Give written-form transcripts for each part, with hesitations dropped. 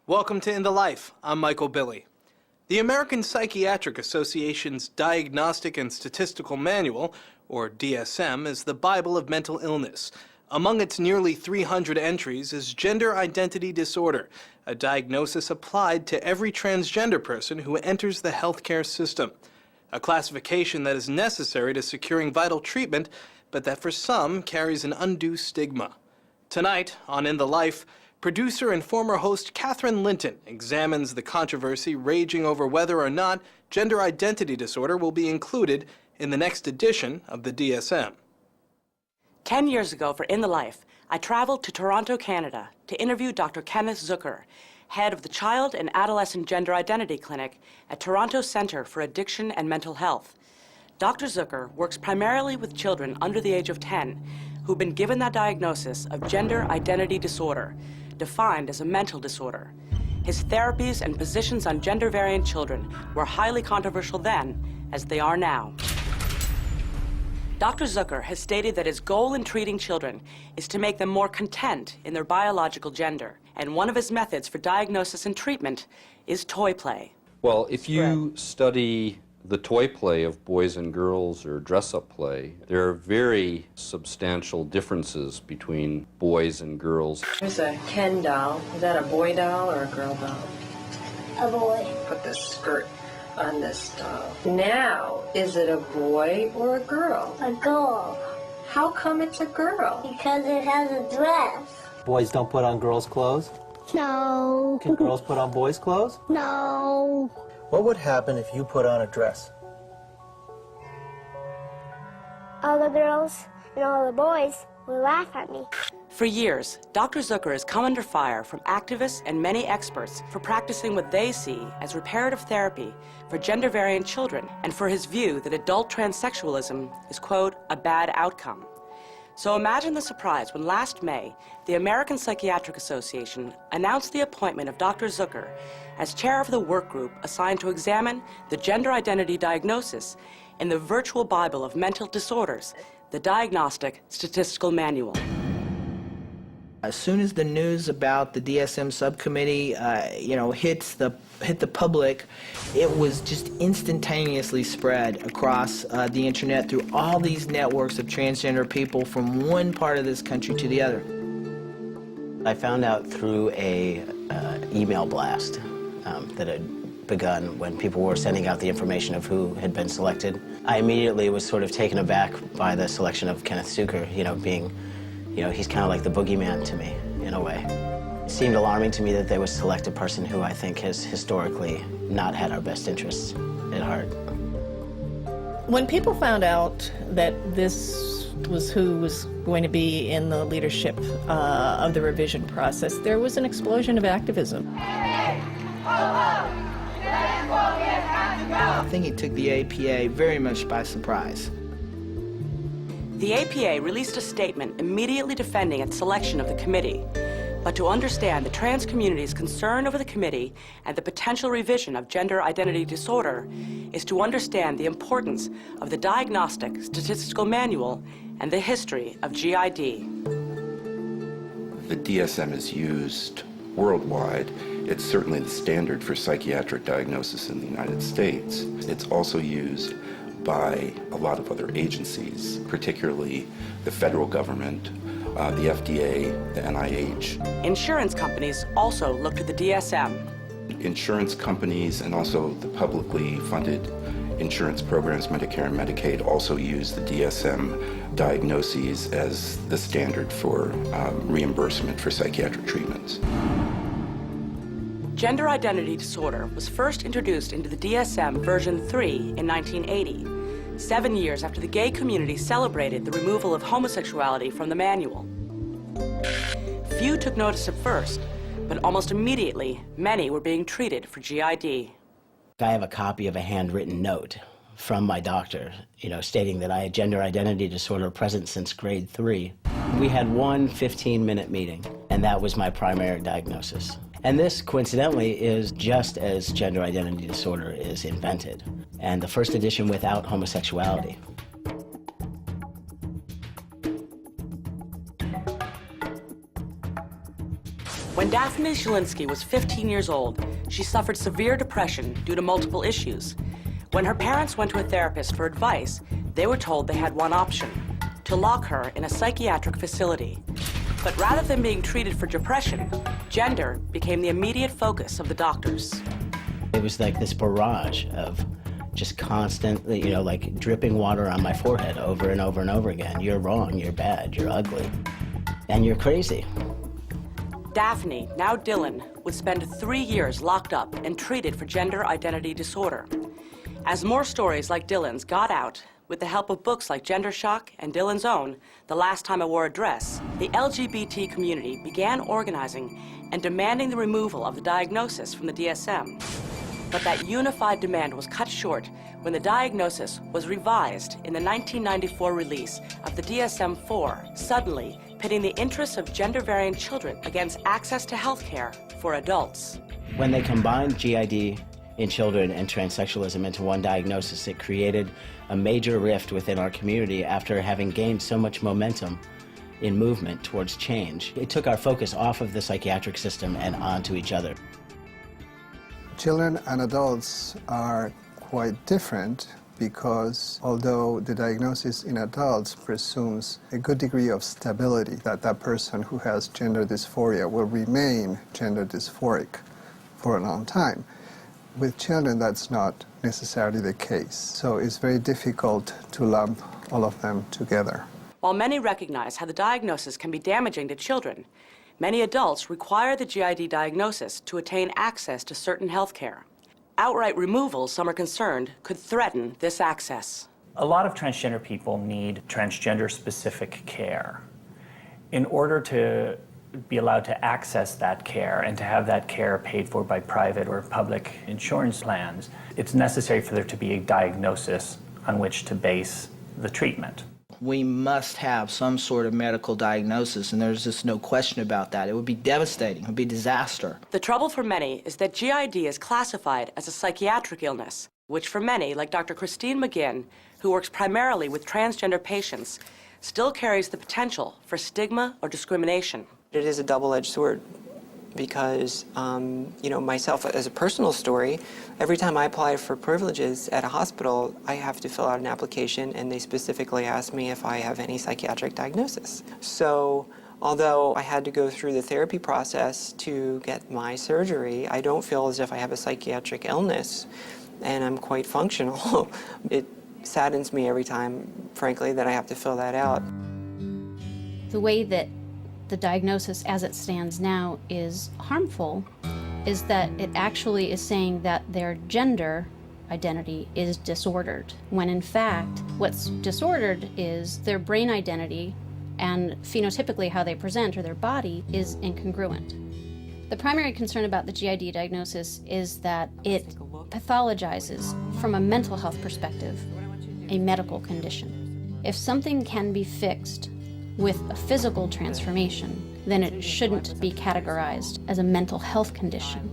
Welcome to In the Life. I'm Michael Billy. The American Psychiatric Association's Diagnostic and Statistical Manual, or DSM, is the Bible of mental illness. Among its nearly 300 entries is gender identity disorder, a diagnosis applied to every transgender person who enters the healthcare system. A classification that is necessary to securing vital treatment, but that for some carries an undue stigma. Tonight, on In the Life, producer and former host Catherine Linton examines the controversy raging over whether or not gender identity disorder will be included in the next edition of the DSM. 10 years ago for In the Life, I traveled to Toronto, Canada to interview Dr. Kenneth Zucker, head of the Child and Adolescent Gender Identity Clinic at Toronto Centre for Addiction and Mental Health. Dr. Zucker works primarily with children under the age of 10 who've been given that diagnosis of gender identity disorder, defined as a mental disorder. His therapies and positions on gender-variant children were highly controversial then, as they are now. Dr. Zucker has stated that his goal in treating children is to make them more content in their biological gender, and one of his methods for diagnosis and treatment is toy play. Well, if you study the toy play of boys and girls or dress-up play, there are very substantial differences between boys and girls. Here's a Ken doll. Is that a boy doll or a girl doll? A boy. Put the skirt on this doll. Now, is it a boy or a girl? A girl. How come it's a girl? Because it has a dress. Boys don't put on girls' clothes? No. Can girls put on boys' clothes? No. What would happen if you put on a dress? All the girls and all the boys will laugh at me. For years, Dr. Zucker has come under fire from activists and many experts for practicing what they see as reparative therapy for gender-variant children, and for his view that adult transsexualism is, quote, a bad outcome. So imagine the surprise when last May, the American Psychiatric Association announced the appointment of Dr. Zucker as chair of the work group assigned to examine the gender identity diagnosis in the virtual Bible of mental disorders, the Diagnostic Statistical Manual. As soon as the news about the DSM subcommittee, hit the public, it was just instantaneously spread across the internet through all these networks of transgender people from one part of this country to the other. I found out through a email blast that had begun when people were sending out the information of who had been selected. I immediately was sort of taken aback by the selection of Kenneth Zucker, he's kind of like the boogeyman to me, in a way. It seemed alarming to me that they would select a person who I think has historically not had our best interests at heart. When people found out that this was who was going to be in the leadership of the revision process, there was an explosion of activism. I think it took the APA very much by surprise. The APA released a statement immediately defending its selection of the committee. But to understand the trans community's concern over the committee and the potential revision of gender identity disorder is to understand the importance of the Diagnostic Statistical Manual and the history of GID. The DSM is used worldwide. It's certainly the standard for psychiatric diagnosis in the United States. It's also used by a lot of other agencies, particularly the federal government, the FDA, the NIH. Insurance companies also look to the DSM. Insurance companies and also the publicly funded insurance programs, Medicare and Medicaid, also use the DSM diagnoses as the standard for reimbursement for psychiatric treatments. Gender identity disorder was first introduced into the DSM version 3 in 1980, 7 years after the gay community celebrated the removal of homosexuality from the manual. Few took notice at first, but almost immediately, many were being treated for GID. I have a copy of a handwritten note from my doctor, stating that I had gender identity disorder present since grade 3. We had one 15-minute meeting, and that was my primary diagnosis. And this, coincidentally, is just as gender identity disorder is invented, and the first edition without homosexuality. When Daphne Shalinsky was 15 years old, she suffered severe depression due to multiple issues. When her parents went to a therapist for advice, they were told they had one option: to lock her in a psychiatric facility. But rather than being treated for depression, gender became the immediate focus of the doctors. It was like this barrage of just constantly, you know, like dripping water on my forehead over and over and over again. You're wrong, you're bad, you're ugly, and you're crazy. Daphne, now Dylan, would spend 3 years locked up and treated for gender identity disorder. As more stories like Dylan's got out, with the help of books like Gender Shock and Dylan's own, The Last Time I Wore a Dress, the LGBT community began organizing and demanding the removal of the diagnosis from the DSM. But that unified demand was cut short when the diagnosis was revised in the 1994 release of the DSM-IV, suddenly pitting the interests of gender-variant children against access to health care for adults. When they combined GID in children and transsexualism into one diagnosis, it created a major rift within our community after having gained so much momentum in movement towards change. It took our focus off of the psychiatric system and onto each other. Children and adults are quite different because although the diagnosis in adults presumes a good degree of stability, that that person who has gender dysphoria will remain gender dysphoric for a long time, with children that's not necessarily the case. So it's very difficult to lump all of them together. While many recognize how the diagnosis can be damaging to children, many adults require the GID diagnosis to attain access to certain health care. Outright removal, some are concerned, could threaten this access. A lot of transgender people need transgender-specific care. In order to be allowed to access that care and to have that care paid for by private or public insurance plans, it's necessary for there to be a diagnosis on which to base the treatment. We must have some sort of medical diagnosis, and there's just no question about that. It would be devastating. It would be disaster. The trouble for many is that GID is classified as a psychiatric illness, which for many, like Dr. Christine McGinn, who works primarily with transgender patients, still carries the potential for stigma or discrimination. It is a double-edged sword because, myself as a personal story, every time I apply for privileges at a hospital, I have to fill out an application and they specifically ask me if I have any psychiatric diagnosis. So although I had to go through the therapy process to get my surgery, I don't feel as if I have a psychiatric illness and I'm quite functional. It saddens me every time, frankly, that I have to fill that out. The way that the diagnosis as it stands now is harmful is that it actually is saying that their gender identity is disordered, when in fact what's disordered is their brain identity and phenotypically how they present or their body is incongruent. The primary concern about the GID diagnosis is that it pathologizes from a mental health perspective a medical condition. If something can be fixed with a physical transformation, then it shouldn't be categorized as a mental health condition.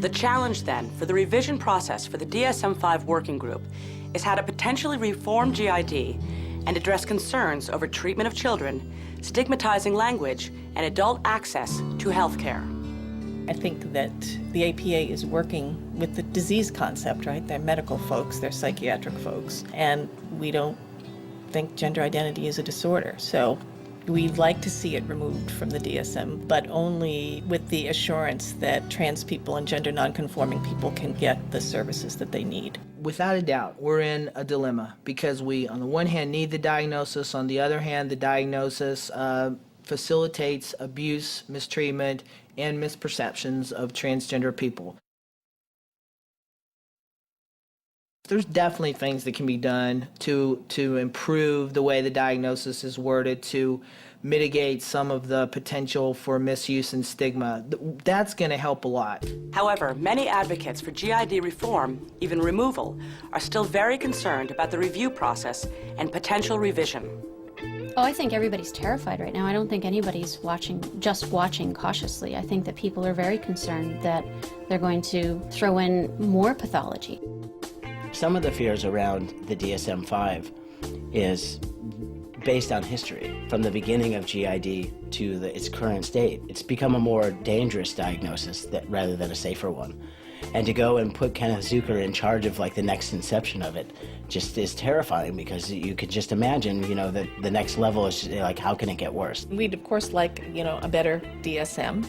The challenge then for the revision process for the DSM-5 working group is how to potentially reform GID and address concerns over treatment of children, stigmatizing language, and adult access to health care. I think that the APA is working with the disease concept, right? They're medical folks, they're psychiatric folks, and we don't think gender identity is a disorder. So we'd like to see it removed from the DSM, but only with the assurance that trans people and gender nonconforming people can get the services that they need. Without a doubt, we're in a dilemma because we, on the one hand, need the diagnosis. On the other hand, the diagnosis facilitates abuse, mistreatment, and misperceptions of transgender people. There's definitely things that can be done to improve the way the diagnosis is worded, to mitigate some of the potential for misuse and stigma. That's going to help a lot. However, many advocates for GID reform, even removal, are still very concerned about the review process and potential revision. Oh, I think everybody's terrified right now. I don't think anybody's just watching cautiously. I think that people are very concerned that they're going to throw in more pathology. Some of the fears around the DSM-5 is based on history. From the beginning of GID to its current state, it's become a more dangerous diagnosis rather than a safer one. And to go and put Kenneth Zucker in charge of like the next inception of it just is terrifying, because you could just imagine, that the next level is like, how can it get worse? We'd of course like, a better DSM.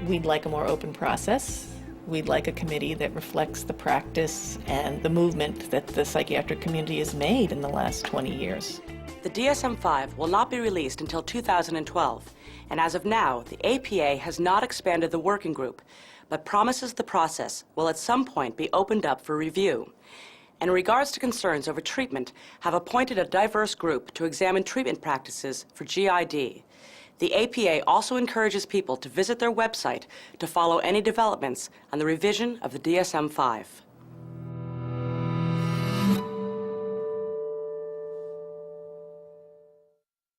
We'd like a more open process. We'd like a committee that reflects the practice and the movement that the psychiatric community has made in the last 20 years. The DSM-5 will not be released until 2012, and as of now, the APA has not expanded the working group, but promises the process will at some point be opened up for review. And in regards to concerns over treatment, have appointed a diverse group to examine treatment practices for GID. The APA also encourages people to visit their website to follow any developments on the revision of the DSM-5.